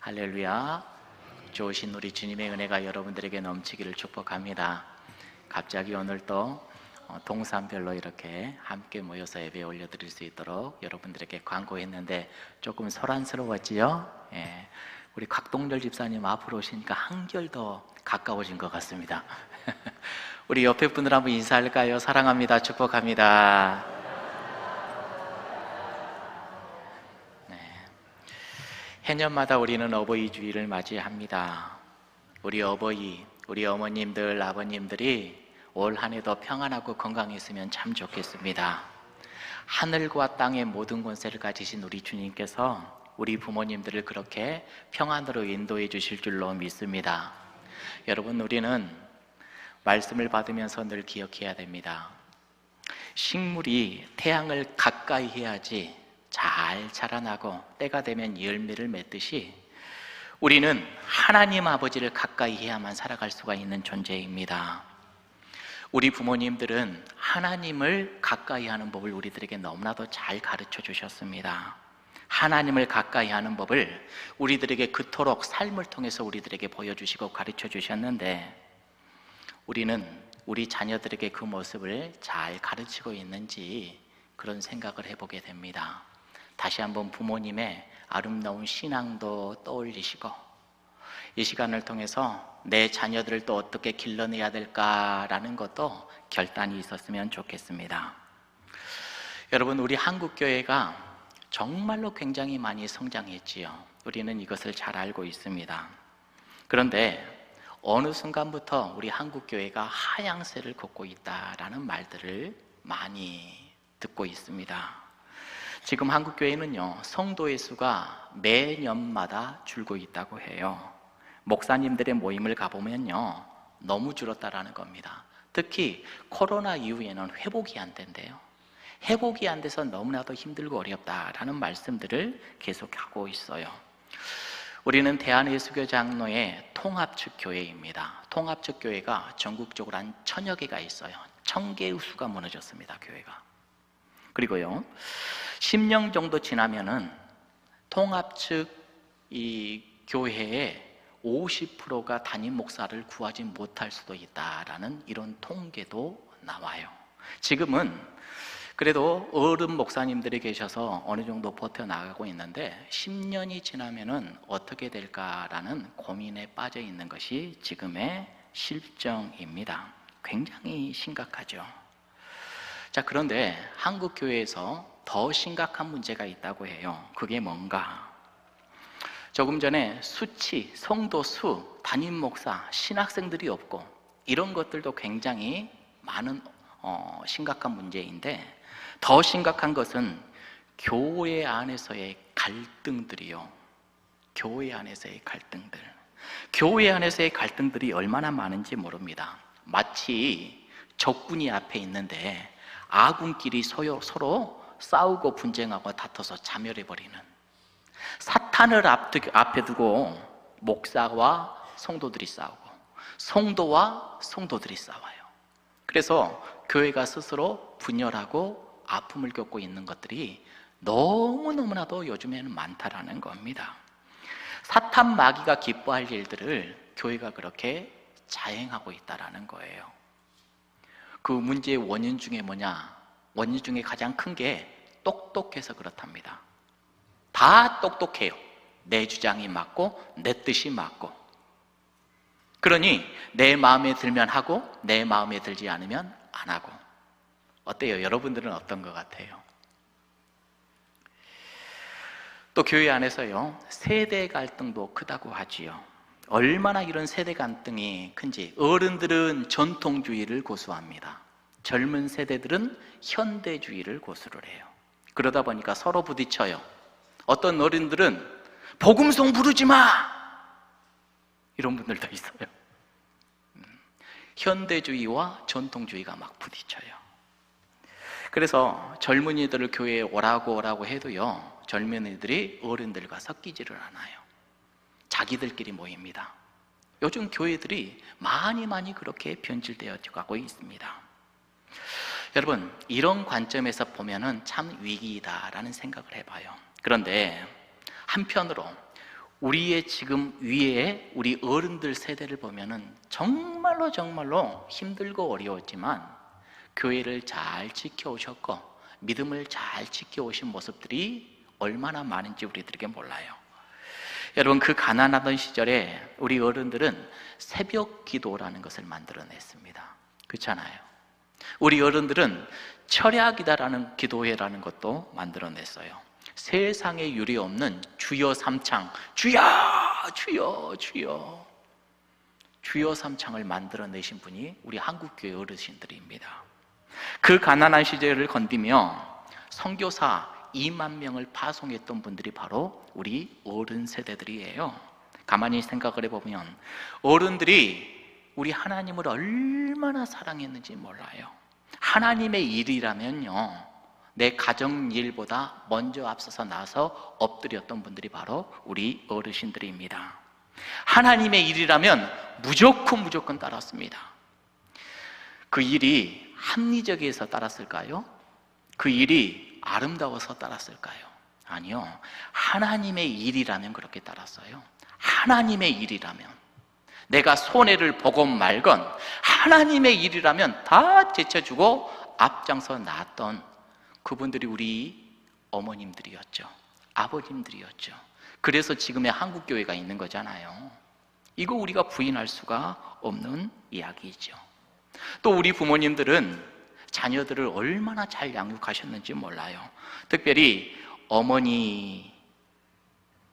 할렐루야. 좋으신 우리 주님의 은혜가 여러분들에게 넘치기를 축복합니다. 갑자기 오늘 또 동산별로 이렇게 함께 모여서 예배 올려드릴 수 있도록 여러분들에게 광고했는데 조금 소란스러웠지요? 예. 우리 곽동열 집사님 앞으로 오시니까 한결 더 가까워진 것 같습니다. 우리 옆에 분들 한번 인사할까요? 사랑합니다. 축복합니다. 해년마다 우리는 어버이 주일을 맞이합니다. 우리 어버이, 우리 어머님들, 아버님들이 올 한 해도 평안하고 건강했으면 참 좋겠습니다. 하늘과 땅의 모든 권세를 가지신 우리 주님께서 우리 부모님들을 그렇게 평안으로 인도해 주실 줄로 믿습니다. 여러분, 우리는 말씀을 받으면서 늘 기억해야 됩니다. 식물이 태양을 가까이 해야지 잘 자라나고 때가 되면 열매를 맺듯이 우리는 하나님 아버지를 가까이 해야만 살아갈 수가 있는 존재입니다. 우리 부모님들은 하나님을 가까이 하는 법을 우리들에게 너무나도 잘 가르쳐 주셨습니다. 하나님을 가까이 하는 법을 우리들에게 그토록 삶을 통해서 우리들에게 보여주시고 가르쳐 주셨는데 우리는 우리 자녀들에게 그 모습을 잘 가르치고 있는지 그런 생각을 해보게 됩니다. 다시 한번 부모님의 아름다운 신앙도 떠올리시고 이 시간을 통해서 내 자녀들을 또 어떻게 길러내야 될까라는 것도 결단이 있었으면 좋겠습니다. 여러분, 우리 한국교회가 정말로 굉장히 많이 성장했지요. 우리는 이것을 잘 알고 있습니다. 그런데 어느 순간부터 우리 한국교회가 하향세를 걷고 있다라는 말들을 많이 듣고 있습니다. 지금 한국교회는요, 성도의 수가 매년마다 줄고 있다고 해요. 목사님들의 모임을 가보면요, 너무 줄었다라는 겁니다. 특히 코로나 이후에는 회복이 안 된대요. 회복이 안 돼서 너무나도 힘들고 어렵다라는 말씀들을 계속하고 있어요. 우리는 대한예수교장로의 통합측 교회입니다. 통합측 교회가 전국적으로 한 1000여 개가 있어요. 1000개의 수가 무너졌습니다, 교회가. 그리고요, 10년 정도 지나면은 통합측 이 교회의 50%가 담임 목사를 구하지 못할 수도 있다라는 이런 통계도 나와요. 지금은 그래도 어른 목사님들이 계셔서 어느 정도 버텨나가고 있는데 10년이 지나면은 어떻게 될까라는 고민에 빠져 있는 것이 지금의 실정입니다. 굉장히 심각하죠. 자, 그런데 한국 교회에서 더 심각한 문제가 있다고 해요. 그게 뭔가? 조금 전에 수치, 성도 수, 담임 목사, 신학생들이 없고 이런 것들도 굉장히 많은 심각한 문제인데 더 심각한 것은 교회 안에서의 갈등들이요. 교회 안에서의 갈등들. 교회 안에서의 갈등들이 얼마나 많은지 모릅니다. 마치 적군이 앞에 있는데 아군끼리 서로 싸우고 분쟁하고 다퉈서 자멸해버리는, 사탄을 앞에 두고 목사와 성도들이 싸우고 성도와 성도들이 싸워요. 그래서 교회가 스스로 분열하고 아픔을 겪고 있는 것들이 너무너무나도 요즘에는 많다라는 겁니다. 사탄 마귀가 기뻐할 일들을 교회가 그렇게 자행하고 있다라는 거예요. 그 문제의 원인 중에 뭐냐? 원인 중에 가장 큰 게 똑똑해서 그렇답니다. 다 똑똑해요. 내 주장이 맞고 내 뜻이 맞고. 그러니 내 마음에 들면 하고 내 마음에 들지 않으면 안 하고. 어때요? 여러분들은 어떤 것 같아요? 또 교회 안에서요, 세대 갈등도 크다고 하지요. 얼마나 이런 세대 갈등이 큰지. 어른들은 전통주의를 고수합니다. 젊은 세대들은 현대주의를 고수를 해요. 그러다 보니까 서로 부딪혀요. 어떤 어른들은 복음송 부르지 마! 이런 분들도 있어요. 현대주의와 전통주의가 막 부딪혀요. 그래서 젊은이들을 교회에 오라고 해도요, 젊은이들이 어른들과 섞이지를 않아요. 자기들끼리 모입니다. 요즘 교회들이 많이 그렇게 변질되어 가고 있습니다. 여러분, 이런 관점에서 보면은 참 위기이다라는 생각을 해봐요. 그런데 한편으로 우리의 지금 위에 우리 어른들 세대를 보면은 정말로 힘들고 어려웠지만 교회를 잘 지켜오셨고 믿음을 잘 지켜오신 모습들이 얼마나 많은지 우리들에게 몰라요. 여러분, 그 가난하던 시절에 우리 어른들은 새벽 기도라는 것을 만들어냈습니다. 그렇잖아요. 우리 어른들은 철야기다라는 기도회라는 것도 만들어냈어요. 세상에 유례 없는 주여 삼창, 주여 주여 주여 주여 삼창을 만들어내신 분이 우리 한국교회 어르신들입니다. 그 가난한 시절을 건디며 선교사 2만 명을 파송했던 분들이 바로 우리 어른 세대들이에요. 가만히 생각을 해보면 어른들이 우리 하나님을 얼마나 사랑했는지 몰라요. 하나님의 일이라면요, 내 가정 일보다 먼저 앞서서 나서 엎드렸던 분들이 바로 우리 어르신들입니다. 하나님의 일이라면 무조건 따랐습니다. 그 일이 합리적에서 따랐을까요? 그 일이 아름다워서 따랐을까요? 아니요. 하나님의 일이라면 그렇게 따랐어요. 하나님의 일이라면, 내가 손해를 보건 말건 하나님의 일이라면 다 제쳐주고 앞장서 나왔던 그분들이 우리 어머님들이었죠. 아버님들이었죠. 그래서 지금의 한국교회가 있는 거잖아요. 이거 우리가 부인할 수가 없는 이야기죠. 또 우리 부모님들은 자녀들을 얼마나 잘 양육하셨는지 몰라요. 특별히 어머니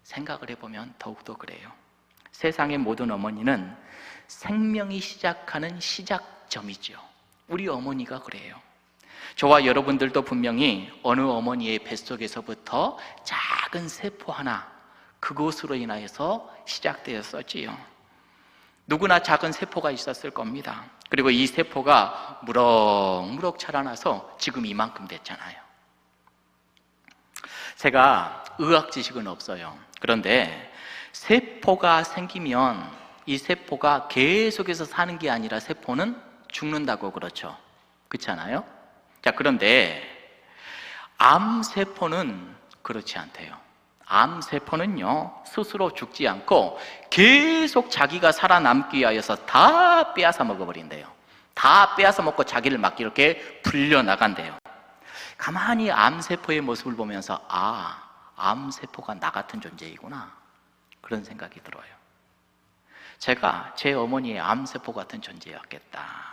생각을 해보면 더욱더 그래요. 세상의 모든 어머니는 생명이 시작하는 시작점이죠. 우리 어머니가 그래요. 저와 여러분들도 분명히 어느 어머니의 뱃속에서부터 작은 세포 하나, 그것으로 인하여서 시작되었었지요. 누구나 작은 세포가 있었을 겁니다. 그리고 이 세포가 무럭무럭 자라나서 지금 이만큼 됐잖아요. 제가 의학 지식은 없어요. 그런데 세포가 생기면 이 세포가 계속해서 사는 게 아니라 세포는 죽는다고 그렇죠. 그렇잖아요? 자, 그런데 암세포는 그렇지 않대요. 암세포는요, 스스로 죽지 않고 계속 자기가 살아남기 위하여서 다 빼앗아 먹어버린대요. 다 빼앗아 먹고 자기를 막 이렇게 불려나간대요. 가만히 암세포의 모습을 보면서 암세포가 나 같은 존재이구나, 그런 생각이 들어요. 제가 제 어머니의 암세포 같은 존재였겠다.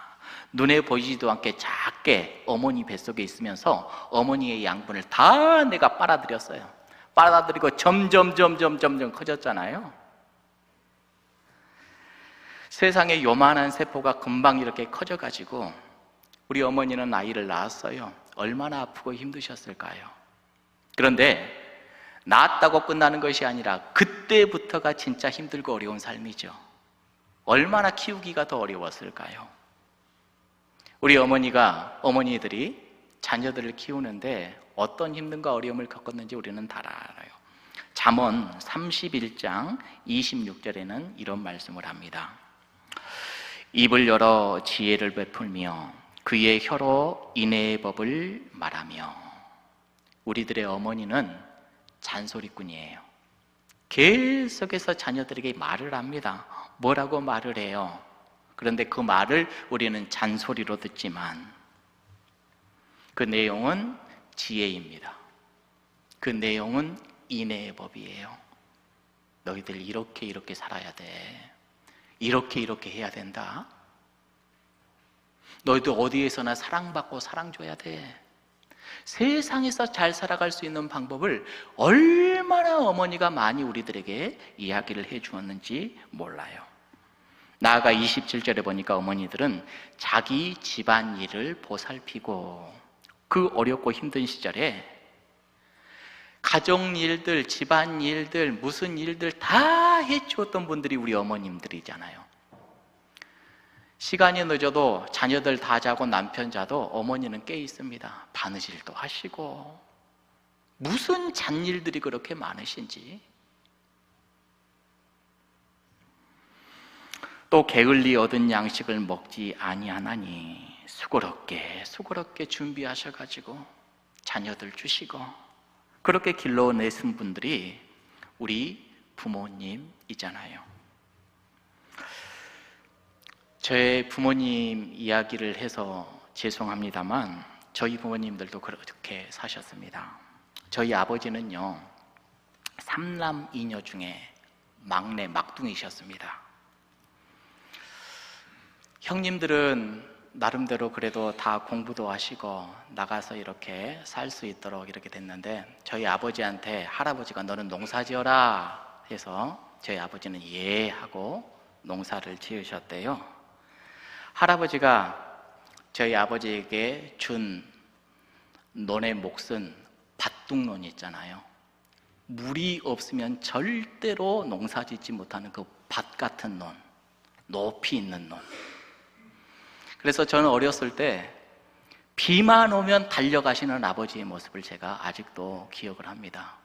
눈에 보이지도 않게 작게 어머니 뱃속에 있으면서 어머니의 양분을 다 내가 빨아들였어요. 빨아들이고 점점 커졌잖아요. 세상에 요만한 세포가 금방 이렇게 커져가지고 우리 어머니는 아이를 낳았어요. 얼마나 아프고 힘드셨을까요? 그런데 낳았다고 끝나는 것이 아니라 그때부터가 진짜 힘들고 어려운 삶이죠. 얼마나 키우기가 더 어려웠을까요? 우리 어머니들이 자녀들을 키우는데 어떤 힘듦과 어려움을 겪었는지 우리는 다 알아요. 잠언 31장 26절에는 이런 말씀을 합니다. 입을 열어 지혜를 베풀며 그의 혀로 인애의 법을 말하며. 우리들의 어머니는 잔소리꾼이에요. 계속해서 자녀들에게 말을 합니다. 뭐라고 말을 해요? 그런데 그 말을 우리는 잔소리로 듣지만 그 내용은 지혜입니다. 그 내용은 인애의 법이에요. 너희들 이렇게 살아야 돼. 이렇게 해야 된다. 너희들 어디에서나 사랑받고 사랑줘야 돼. 세상에서 잘 살아갈 수 있는 방법을 얼마나 어머니가 많이 우리들에게 이야기를 해주었는지 몰라요. 나아가 27절에 보니까 어머니들은 자기 집안 일을 보살피고, 그 어렵고 힘든 시절에 가정 일들, 집안 일들, 무슨 일들 다 해주었던 분들이 우리 어머님들이잖아요. 시간이 늦어도 자녀들 다 자고 남편 자도 어머니는 깨 있습니다. 바느질도 하시고, 무슨 잔일들이 그렇게 많으신지. 또 게을리 얻은 양식을 먹지 아니하나니 수고롭게 준비하셔가지고 자녀들 주시고 그렇게 길러내신 분들이 우리 부모님이잖아요. 저의 부모님 이야기를 해서 죄송합니다만 저희 부모님들도 그렇게 사셨습니다. 저희 아버지는요, 3남 2녀 중에 막내 막둥이셨습니다. 형님들은 나름대로 그래도 다 공부도 하시고 나가서 이렇게 살 수 있도록 이렇게 됐는데, 저희 아버지한테 할아버지가 너는 농사 지어라 해서 저희 아버지는 예 하고 농사를 지으셨대요. 할아버지가 저희 아버지에게 준 논의 몫은 밭둑논 있잖아요. 물이 없으면 절대로 농사 짓지 못하는 그 밭 같은 논, 높이 있는 논. 그래서 저는 어렸을 때 비만 오면 달려가시는 아버지의 모습을 제가 아직도 기억을 합니다.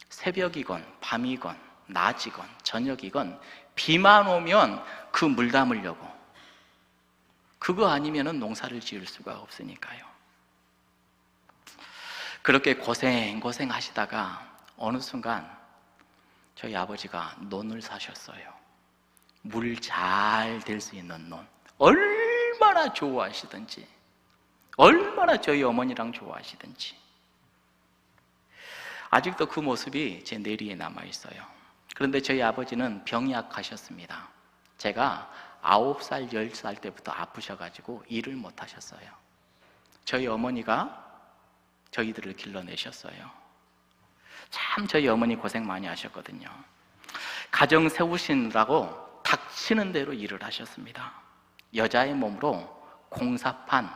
새벽이건 밤이건 낮이건 저녁이건 비만 오면 그 물 담으려고. 그거 아니면 농사를 지을 수가 없으니까요. 그렇게 고생 하시다가 어느 순간 저희 아버지가 논을 사셨어요. 물 잘 될 수 있는 논. 얼마나 좋아하시든지, 얼마나 저희 어머니랑 좋아하시든지. 아직도 그 모습이 제 뇌리에 남아있어요. 그런데 저희 아버지는 병약하셨습니다. 제가 9살, 10살 때부터 아프셔가지고 일을 못 하셨어요. 저희 어머니가 저희들을 길러내셨어요. 참 저희 어머니 고생 많이 하셨거든요. 가정 세우시느라고 닥치는 대로 일을 하셨습니다. 여자의 몸으로 공사판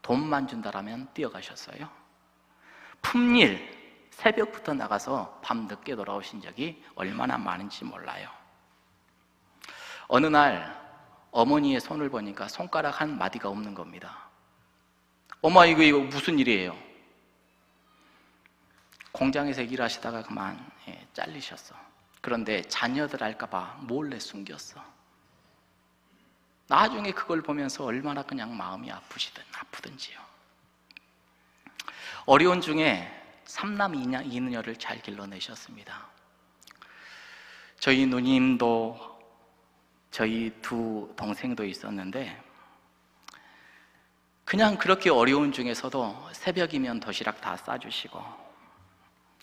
돈만 준다라면 뛰어가셨어요. 품일 새벽부터 나가서 밤 늦게 돌아오신 적이 얼마나 많은지 몰라요. 어느 날 어머니의 손을 보니까 손가락 한 마디가 없는 겁니다. 엄마 이거 무슨 일이에요? 공장에서 일하시다가 그만 잘리셨어. 그런데 자녀들 알까봐 몰래 숨겼어. 나중에 그걸 보면서 얼마나 그냥 마음이 아프든지요. 어려운 중에 3남 2녀를 잘 길러내셨습니다. 저희 누님도 저희 두 동생도 있었는데 그냥 그렇게 어려운 중에서도 새벽이면 도시락 다 싸주시고,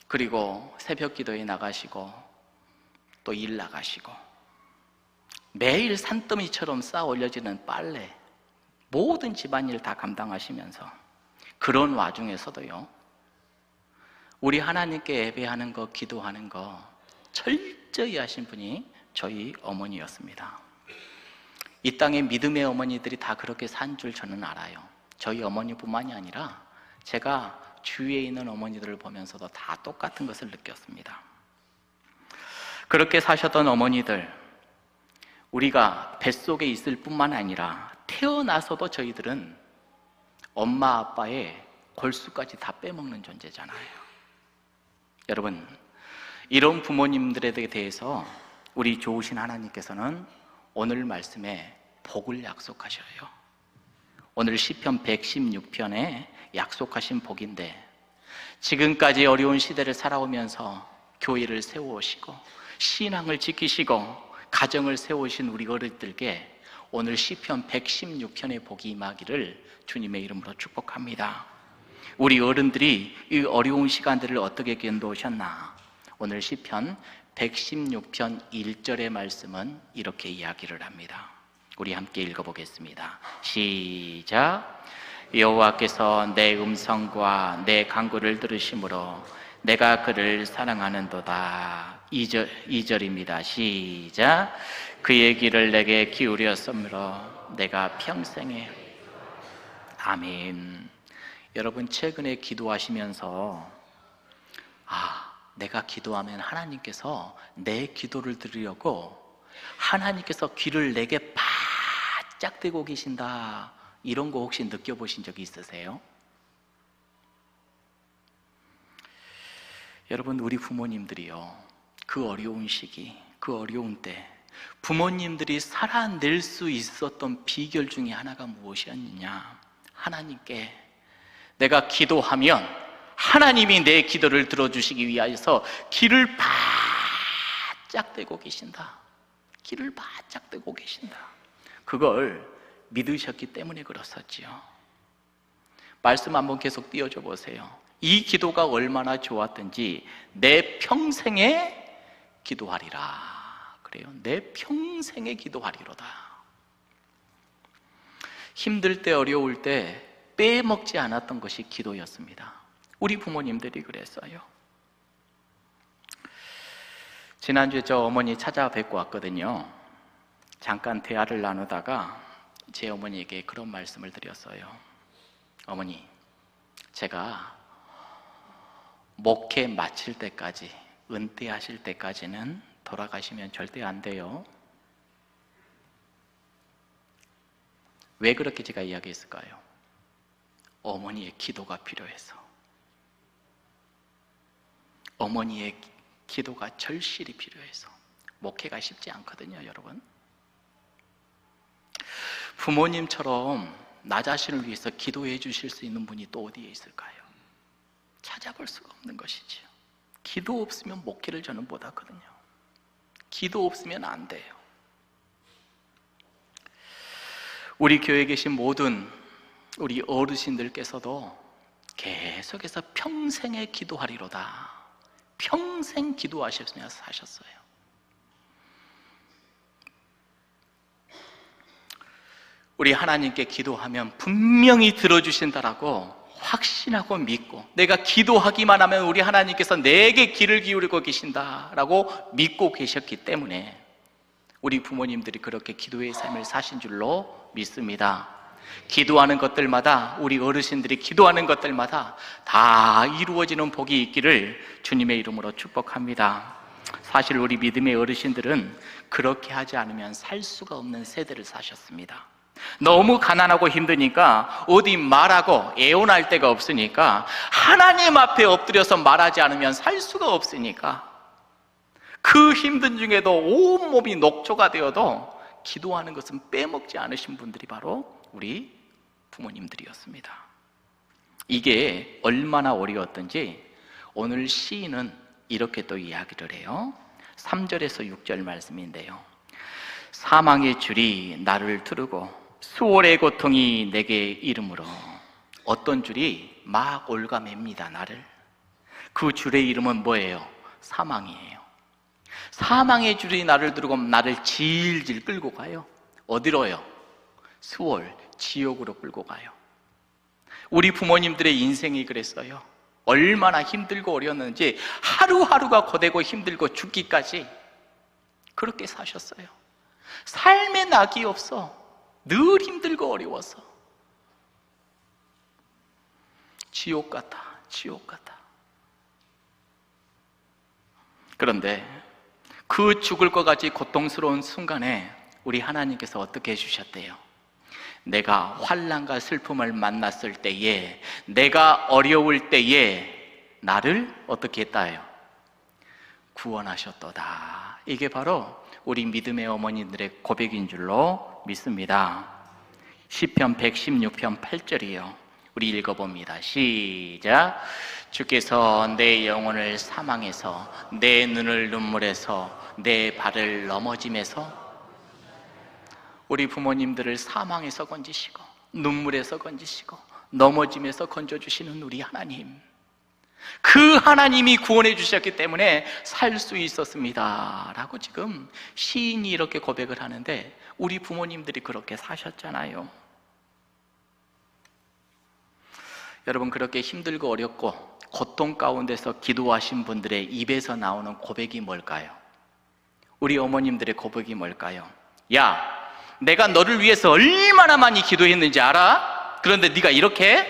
그리고 새벽 기도에 나가시고 또 일 나가시고, 매일 산더미처럼 쌓아 올려지는 빨래, 모든 집안일 다 감당하시면서 그런 와중에서도요, 우리 하나님께 예배하는 거, 기도하는 거 철저히 하신 분이 저희 어머니였습니다. 이 땅의 믿음의 어머니들이 다 그렇게 산 줄 저는 알아요. 저희 어머니뿐만이 아니라 제가 주위에 있는 어머니들을 보면서도 다 똑같은 것을 느꼈습니다. 그렇게 사셨던 어머니들, 우리가 뱃속에 있을 뿐만 아니라 태어나서도 저희들은 엄마 아빠의 골수까지 다 빼먹는 존재잖아요. 여러분, 이런 부모님들에 대해서 우리 좋으신 하나님께서는 오늘 말씀에 복을 약속하셔요. 오늘 시편 116편에 약속하신 복인데, 지금까지 어려운 시대를 살아오면서 교회를 세워오시고 신앙을 지키시고 가정을 세우신 우리 어른들께 오늘 시편 116편의 복이 임하기를 주님의 이름으로 축복합니다. 우리 어른들이 이 어려운 시간들을 어떻게 견도하셨나? 오늘 시편 116편 1절의 말씀은 이렇게 이야기를 합니다. 우리 함께 읽어보겠습니다. 시작. 여호와께서 내 음성과 내 간구를 들으심으로 내가 그를 사랑하는도다. 2절입니다. 시작. 그의 귀를 내게 기울였으므로 내가 평생에. 아멘. 여러분, 최근에 기도하시면서 내가 기도하면 하나님께서 내 기도를 들으려고 하나님께서 귀를 내게 바짝 대고 계신다, 이런 거 혹시 느껴보신 적이 있으세요? 여러분, 우리 부모님들이요, 그 어려운 시기, 그 어려운 때 부모님들이 살아낼 수 있었던 비결 중에 하나가 무엇이었느냐? 하나님께 내가 기도하면 하나님이 내 기도를 들어주시기 위해서 귀를 바짝 대고 계신다. 귀를 바짝 대고 계신다. 그걸 믿으셨기 때문에 그렇었지요. 말씀 한번 계속 띄워줘 보세요. 이 기도가 얼마나 좋았든지 내 평생에 기도하리라. 그래요. 내 평생에 기도하리로다. 힘들 때, 어려울 때 빼먹지 않았던 것이 기도였습니다. 우리 부모님들이 그랬어요. 지난주에 저 어머니 찾아뵙고 왔거든요. 잠깐 대화를 나누다가 제 어머니에게 그런 말씀을 드렸어요. 어머니, 제가 목회 마칠 때까지, 은퇴하실 때까지는 돌아가시면 절대 안 돼요. 왜 그렇게 제가 이야기했을까요? 어머니의 기도가 필요해서. 어머니의 기도가 절실히 필요해서. 목회가 쉽지 않거든요, 여러분. 부모님처럼 나 자신을 위해서 기도해 주실 수 있는 분이 또 어디에 있을까요? 찾아볼 수가 없는 것이지요. 기도 없으면 목회를 저는 못하거든요. 기도 없으면 안 돼요. 우리 교회에 계신 모든 우리 어르신들께서도 계속해서 평생에 기도하리로다. 평생 기도하셨으며 사셨어요. 우리 하나님께 기도하면 분명히 들어주신다라고 확신하고 믿고, 내가 기도하기만 하면 우리 하나님께서 내게 귀를 기울이고 계신다라고 믿고 계셨기 때문에 우리 부모님들이 그렇게 기도의 삶을 사신 줄로 믿습니다. 기도하는 것들마다, 우리 어르신들이 기도하는 것들마다 다 이루어지는 복이 있기를 주님의 이름으로 축복합니다. 사실 우리 믿음의 어르신들은 그렇게 하지 않으면 살 수가 없는 세대를 사셨습니다. 너무 가난하고 힘드니까 어디 말하고 애원할 데가 없으니까, 하나님 앞에 엎드려서 말하지 않으면 살 수가 없으니까, 그 힘든 중에도 온몸이 녹초가 되어도 기도하는 것은 빼먹지 않으신 분들이 바로 우리 부모님들이었습니다. 이게 얼마나 어려웠던지 오늘 시인은 이렇게 또 이야기를 해요. 3절에서 6절 말씀인데요. 사망의 줄이 나를 두르고 수월의 고통이 내게 이름으로. 어떤 줄이 막 올가맵니다, 나를. 그 줄의 이름은 뭐예요? 사망이에요. 사망의 줄이 나를 두르고 나를 질질 끌고 가요. 어디로요? 수월, 지옥으로 끌고 가요. 우리 부모님들의 인생이 그랬어요. 얼마나 힘들고 어려웠는지, 하루하루가 고되고 힘들고 죽기까지 그렇게 사셨어요. 삶에 낙이 없어. 늘 힘들고 어려워서. 지옥 같아, 지옥 같아. 그런데 그 죽을 것 같이 고통스러운 순간에 우리 하나님께서 어떻게 해주셨대요? 내가 환난과 슬픔을 만났을 때에, 내가 어려울 때에 나를 어떻게 했다요? 구원하셨도다. 이게 바로 우리 믿음의 어머니들의 고백인 줄로 믿습니다. 시편 116편 8절이요. 우리 읽어봅니다. 시작. 주께서 내 영혼을 사망에서, 내 눈을 눈물에서, 내 발을 넘어짐에서. 우리 부모님들을 사망에서 건지시고, 눈물에서 건지시고, 넘어짐에서 건져주시는 우리 하나님, 그 하나님이 구원해 주셨기 때문에 살 수 있었습니다 라고 지금 시인이 이렇게 고백을 하는데, 우리 부모님들이 그렇게 사셨잖아요. 여러분, 그렇게 힘들고 어렵고 고통 가운데서 기도하신 분들의 입에서 나오는 고백이 뭘까요? 우리 어머님들의 고백이 뭘까요? 야, 내가 너를 위해서 얼마나 많이 기도했는지 알아? 그런데 네가 이렇게 해?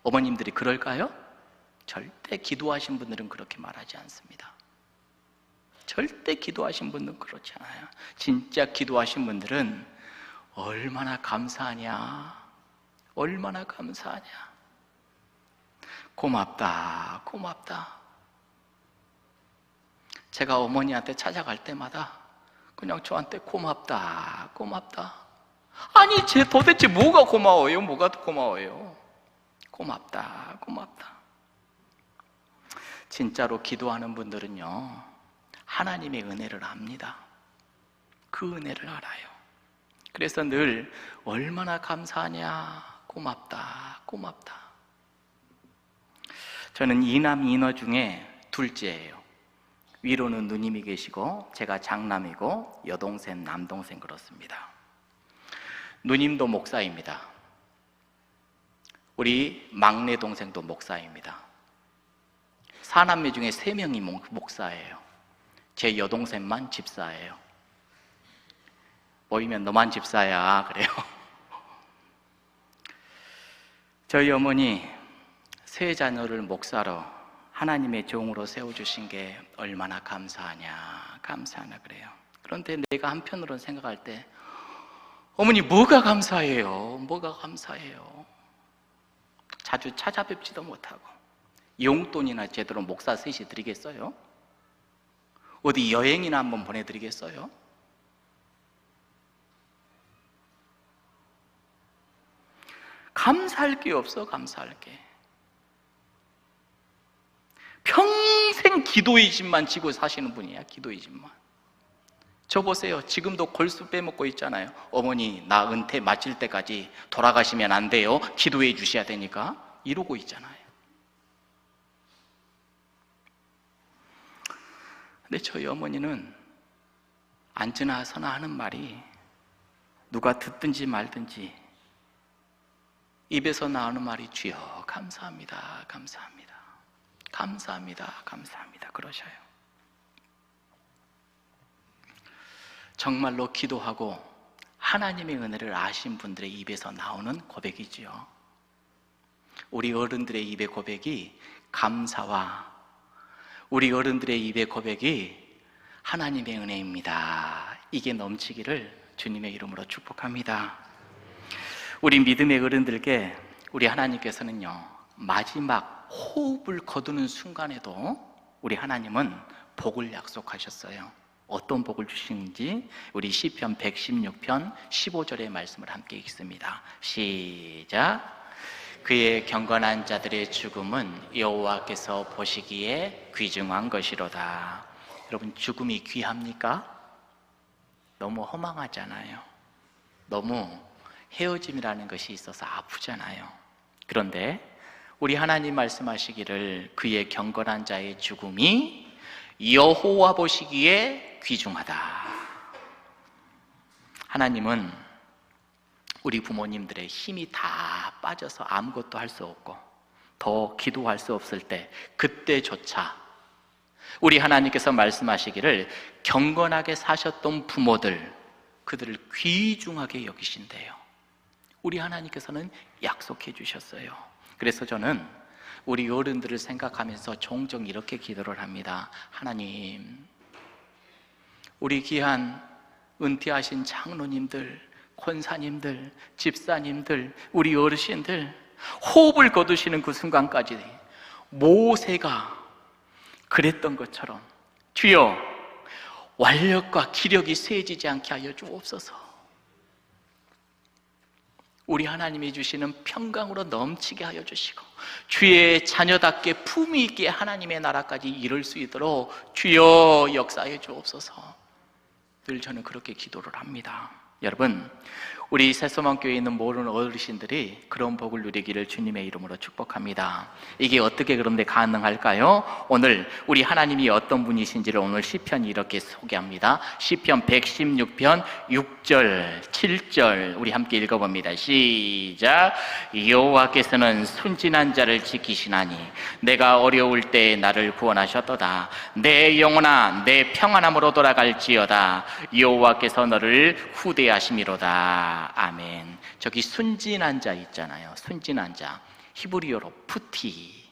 어머님들이 그럴까요? 절대 기도하신 분들은 그렇게 말하지 않습니다. 절대 기도하신 분들은 그렇지 않아요. 진짜 기도하신 분들은 얼마나 감사하냐, 얼마나 감사하냐, 고맙다, 고맙다. 제가 어머니한테 찾아갈 때마다 그냥 저한테 고맙다, 고맙다. 아니, 쟤 도대체 뭐가 고마워요? 뭐가 고마워요? 고맙다, 고맙다. 진짜로 기도하는 분들은요, 하나님의 은혜를 압니다. 그 은혜를 알아요. 그래서 늘 얼마나 감사하냐, 고맙다, 고맙다. 저는 이남 이너 중에 둘째예요. 위로는 누님이 계시고 제가 장남이고 여동생, 남동생 그렇습니다. 누님도 목사입니다. 우리 막내 동생도 목사입니다. 사남매 중에 3명이 목사예요. 제 여동생만 집사예요. 보이면 너만 집사야 그래요. 저희 어머니 3자녀를 목사로 하나님의 종으로 세워주신 게 얼마나 감사하냐 그래요. 그런데 내가 한편으로는 생각할 때 어머니 뭐가 감사해요? 뭐가 감사해요? 자주 찾아뵙지도 못하고 용돈이나 제대로 목사 셋이 드리겠어요? 어디 여행이나 한번 보내드리겠어요? 감사할 게 없어. 감사할 게 평생 기도의 집만 지고 사시는 분이야. 기도의 집만. 저 보세요. 지금도 골수 빼먹고 있잖아요. 어머니 나 은퇴 마칠 때까지 돌아가시면 안 돼요. 기도해 주셔야 되니까 이러고 있잖아요. 근데 저희 어머니는 앉으나 서나 하는 말이 누가 듣든지 말든지 입에서 나오는 말이 주여 감사합니다, 감사합니다, 감사합니다, 감사합니다 그러셔요. 정말로 기도하고 하나님의 은혜를 아신 분들의 입에서 나오는 고백이지요. 우리 어른들의 입의 고백이 감사와 우리 어른들의 입의 고백이 하나님의 은혜입니다. 이게 넘치기를 주님의 이름으로 축복합니다. 우리 믿음의 어른들께 우리 하나님께서는요, 마지막 호흡을 거두는 순간에도 우리 하나님은 복을 약속하셨어요. 어떤 복을 주시는지 우리 시편 116편 15절의 말씀을 함께 읽습니다. 시작. 그의 경건한 자들의 죽음은 여호와께서 보시기에 귀중한 것이로다. 여러분, 죽음이 귀합니까? 너무 허망하잖아요. 너무 헤어짐이라는 것이 있어서 아프잖아요. 그런데 우리 하나님 말씀하시기를 그의 경건한 자의 죽음이 여호와 보시기에 귀중하다. 하나님은 우리 부모님들의 힘이 다 빠져서 아무것도 할 수 없고 더 기도할 수 없을 때 그때조차 우리 하나님께서 말씀하시기를 경건하게 사셨던 부모들, 그들을 귀중하게 여기신대요. 우리 하나님께서는 약속해 주셨어요. 그래서 저는 우리 어른들을 생각하면서 종종 이렇게 기도를 합니다. 하나님, 우리 귀한 은퇴하신 장로님들, 권사님들, 집사님들, 우리 어르신들 호흡을 거두시는 그 순간까지 모세가 그랬던 것처럼 주여 완력과 기력이 쇠해지지 않게 하여 주옵소서. 우리 하나님이 주시는 평강으로 넘치게 하여 주시고 주의 자녀답게 품위 있게 하나님의 나라까지 이룰 수 있도록 주여 역사해 주옵소서. 늘 저는 그렇게 기도를 합니다. 여러분, 우리 새소망교회에 있는 모든 어르신들이 그런 복을 누리기를 주님의 이름으로 축복합니다. 이게 어떻게 그런데 가능할까요? 오늘 우리 하나님이 어떤 분이신지를 오늘 시편이 이렇게 소개합니다. 시편 116편 6절, 7절 우리 함께 읽어봅니다. 시작. 여호와께서는 순진한 자를 지키시나니 내가 어려울 때 나를 구원하셨도다. 내 영혼아 내 평안함으로 돌아갈지어다. 여호와께서 너를 후대하심이로다. 아멘. 저기 순진한 자 있잖아요. 순진한 자, 히브리어로 푸티.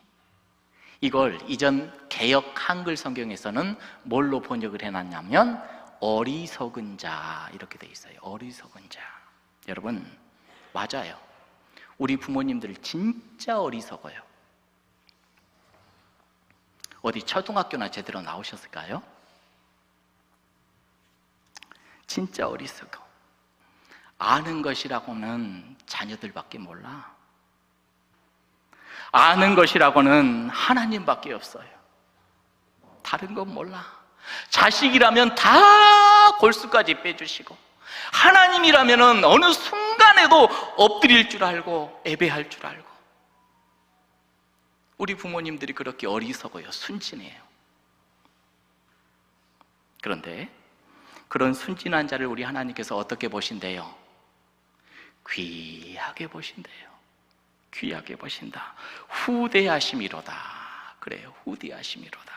이걸 이전 개역 한글 성경에서는 뭘로 번역을 해놨냐면 어리석은 자 이렇게 돼 있어요. 어리석은 자. 여러분, 맞아요. 우리 부모님들 진짜 어리석어요. 어디 초등학교나 제대로 나오셨을까요? 진짜 어리석어. 아는 것이라고는 자녀들밖에 몰라. 아는 것이라고는 하나님밖에 없어요. 다른 건 몰라. 자식이라면 다 골수까지 빼주시고, 하나님이라면 어느 순간에도 엎드릴 줄 알고 예배할 줄 알고. 우리 부모님들이 그렇게 어리석어요. 순진해요. 그런데 그런 순진한 자를 우리 하나님께서 어떻게 보신대요? 귀하게 보신대요. 귀하게 보신다. 후대하심이로다. 그래요. 후대하심이로다.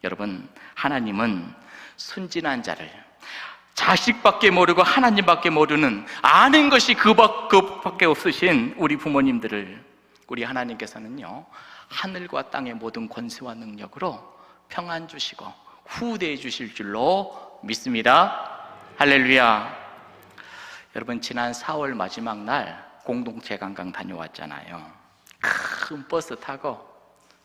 여러분, 하나님은 순진한 자를, 자식밖에 모르고 하나님밖에 모르는, 아는 것이 그밖에 없으신 우리 부모님들을 우리 하나님께서는요, 하늘과 땅의 모든 권세와 능력으로 평안 주시고 후대해 주실 줄로 믿습니다. 할렐루야. 여러분, 지난 4월 마지막 날 공동체 관광 다녀왔잖아요. 큰 버스 타고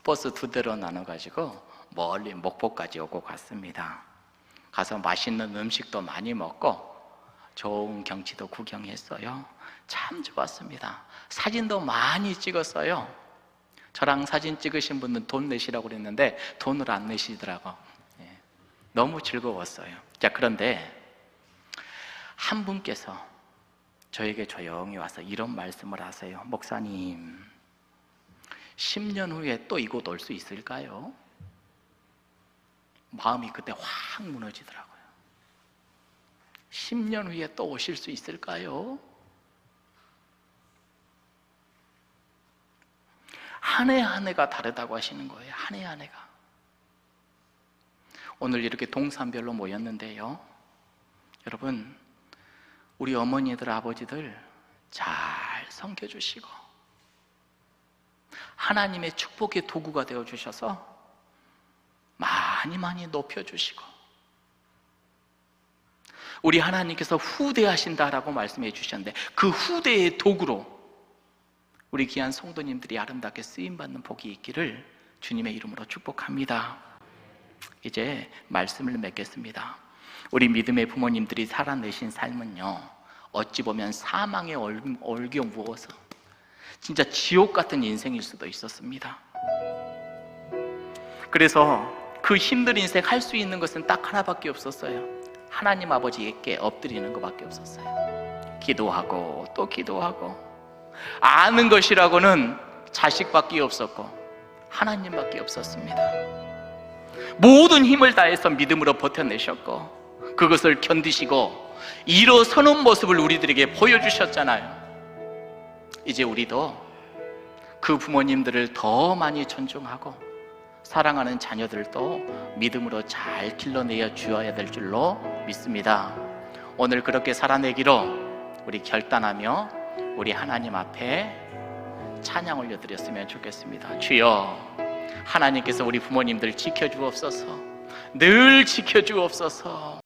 버스 2대로 나눠가지고 멀리 목포까지 오고 갔습니다. 가서 맛있는 음식도 많이 먹고 좋은 경치도 구경했어요. 참 좋았습니다. 사진도 많이 찍었어요. 저랑 사진 찍으신 분은 돈 내시라고 그랬는데 돈을 안 내시더라고. 너무 즐거웠어요. 자, 그런데 한 분께서 저에게 조용히 와서 이런 말씀을 하세요. 목사님, 10년 후에 또 이곳 올 수 있을까요? 마음이 그때 확 무너지더라고요. 10년 후에 또 오실 수 있을까요? 한 해 한 해가 다르다고 하시는 거예요. 한 해 한 해가. 오늘 이렇게 동산별로 모였는데요, 여러분, 우리 어머니들, 아버지들 잘 섬겨주시고 하나님의 축복의 도구가 되어주셔서 많이 높여주시고, 우리 하나님께서 후대하신다라고 말씀해 주셨는데 그 후대의 도구로 우리 귀한 성도님들이 아름답게 쓰임받는 복이 있기를 주님의 이름으로 축복합니다. 이제 말씀을 맺겠습니다. 우리 믿음의 부모님들이 살아내신 삶은요, 어찌 보면 사망의 얼겨 무어서 진짜 지옥 같은 인생일 수도 있었습니다. 그래서 그 힘든 인생 할 수 있는 것은 딱 하나밖에 없었어요. 하나님 아버지께 엎드리는 것밖에 없었어요. 기도하고 또 기도하고. 아는 것이라고는 자식밖에 없었고 하나님밖에 없었습니다. 모든 힘을 다해서 믿음으로 버텨내셨고 그것을 견디시고 일어서는 모습을 우리들에게 보여주셨잖아요. 이제 우리도 그 부모님들을 더 많이 존중하고 사랑하는 자녀들도 믿음으로 잘 길러내어 주어야 될 줄로 믿습니다. 오늘 그렇게 살아내기로 우리 결단하며 우리 하나님 앞에 찬양 올려드렸으면 좋겠습니다. 주여, 하나님께서 우리 부모님들 지켜주옵소서. 늘 지켜주옵소서.